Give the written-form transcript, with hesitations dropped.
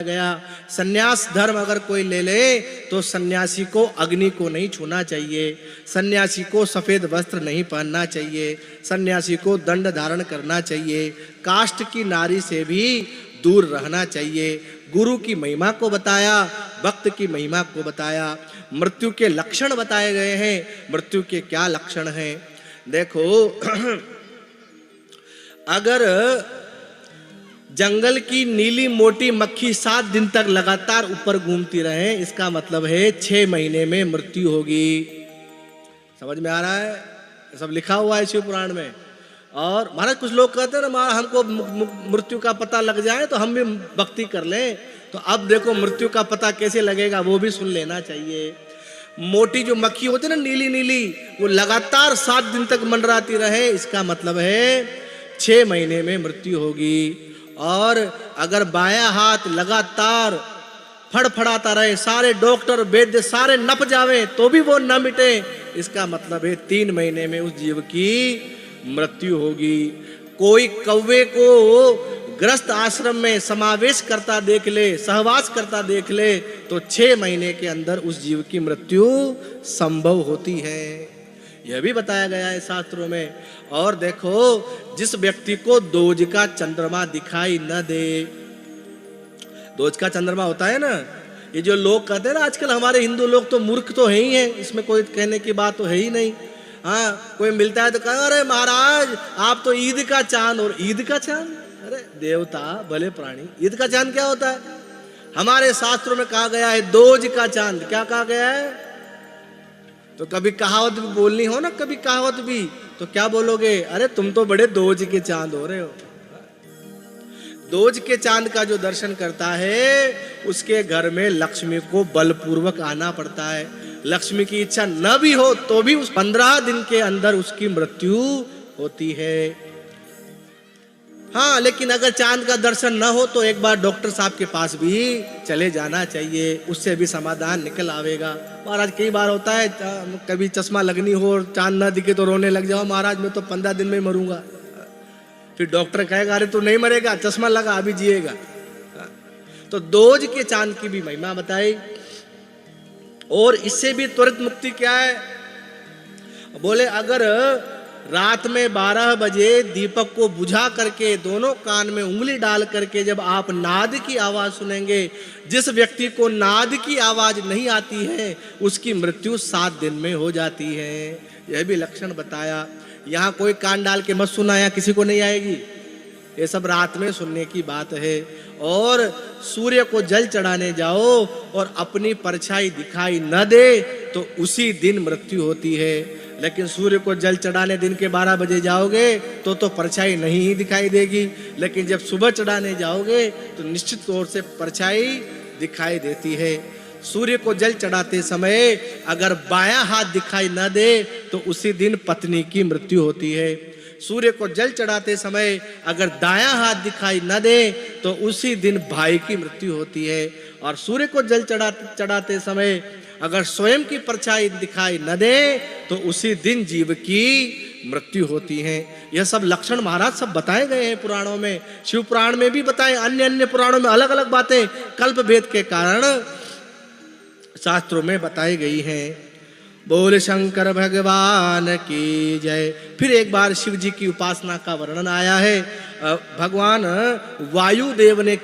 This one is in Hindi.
गया। सन्यास धर्म अगर कोई ले ले तो सन्यासी को अग्नि को नहीं छूना चाहिए, सन्यासी को सफेद वस्त्र नहीं पहनना चाहिए, सन्यासी को दंड धारण करना चाहिए, काष्ठ की नारी से भी दूर रहना चाहिए। गुरु की महिमा को बताया, भक्त की महिमा को बताया, मृत्यु के लक्षण बताए गए हैं। मृत्यु के क्या लक्षण हैं देखो। अगर जंगल की नीली मोटी मक्खी 7 दिन तक लगातार ऊपर घूमती रहे, इसका मतलब है 6 महीने में मृत्यु होगी। समझ में आ रहा है? सब लिखा हुआ है शिव पुराण में। और महाराज कुछ लोग कहते हैं ना, हमको मृत्यु का पता लग जाए तो हम भी भक्ति कर लें। तो अब देखो मृत्यु का पता कैसे लगेगा वो भी सुन लेना चाहिए। मोटी जो मक्खी होती है ना, नीली नीली, वो लगातार 7 दिन तक मंडराती रहे, इसका मतलब है 6 महीने में मृत्यु होगी। और अगर बायां हाथ लगातार फड़फड़ाता रहे, सारे डॉक्टर वैद्य सारे नप जावे तो भी वो न मिटे, इसका मतलब है 3 महीने में उस जीव की मृत्यु होगी। कोई कौवे को ग्रस्त आश्रम में समावेश करता देख ले, सहवास करता देख ले, तो 6 महीने के अंदर उस जीव की मृत्यु संभव होती है। यह भी बताया गया है शास्त्रों में। और देखो, जिस व्यक्ति को दोज का चंद्रमा दिखाई न दे, दोज का चंद्रमा होता है ना, ये जो लोग कहते हैं ना आजकल, हमारे हिंदू लोग तो मूर्ख तो है ही है, इसमें कोई कहने की बात तो है ही नहीं। हाँ, कोई मिलता है तो कहे अरे महाराज आप तो ईद का चांद। और ईद का चांद? अरे देवता भले प्राणी, ईद का चांद क्या होता है? हमारे शास्त्रों में कहा गया है दोज का चांद। क्या कहा गया है? तो कभी कहावत भी बोलनी हो ना, कभी कहावत भी, तो क्या बोलोगे? अरे तुम तो बड़े दोज के चांद हो रहे हो। दोज के चांद का जो दर्शन करता है उसके घर में लक्ष्मी को बलपूर्वक आना पड़ता है। लक्ष्मी की इच्छा न भी हो तो भी उस 15 दिन के अंदर उसकी मृत्यु होती है। हाँ, लेकिन अगर चांद का दर्शन न हो तो एक बार डॉक्टर साहब के पास भी चले जाना चाहिए, उससे भी समाधान निकल आवेगा। महाराज कई बार होता है, कभी चश्मा लगनी हो और चांद न दिखे तो रोने लग जाओ, महाराज मैं तो 15 दिन में मरूंगा। फिर डॉक्टर कहेगा अरे तू नहीं मरेगा, चश्मा लगा अभी जिएगा। तो दोज के चांद की भी महिमा बताई। और इससे भी त्वरित मुक्ति क्या है? बोले अगर रात में 12 बजे दीपक को बुझा करके दोनों कान में उंगली डाल करके जब आप नाद की आवाज सुनेंगे, जिस व्यक्ति को नाद की आवाज नहीं आती है उसकी मृत्यु 7 दिन में हो जाती है। यह भी लक्षण बताया। यहाँ कोई कान डाल के मत सुना, यहाँ किसी को नहीं आएगी, ये सब रात में सुनने की बात है। और सूर्य को जल चढ़ाने जाओ और अपनी परछाई दिखाई न दे तो उसी दिन मृत्यु होती है। लेकिन सूर्य को जल चढ़ाने दिन के 12 बजे जाओगे तो परछाई नहीं ही दिखाई देगी, लेकिन जब सुबह चढ़ाने जाओगे तो निश्चित तौर से परछाई दिखाई देती है। सूर्य को जल चढ़ाते समय अगर बायां हाथ दिखाई न दे तो उसी दिन पत्नी की मृत्यु होती है। सूर्य को जल चढ़ाते समय अगर दायां हाथ दिखाई न दे तो उसी दिन भाई की मृत्यु होती है। और सूर्य को जल चढ़ाते समय अगर स्वयं की परछाई दिखाई न दे तो उसी दिन जीव की मृत्यु होती है। यह सब लक्षण महाराज सब बताए गए हैं पुराणों में, शिव पुराण में भी बताए, अन्य पुराणों में अलग अलग बातें कल्प भेद के कारण शास्त्रों में बताई गई हैं। बोल शंकर भगवान की जय। फिर एक बार शिव जी की उपासना का वर्णन आया है। भगवान वायुदेव ने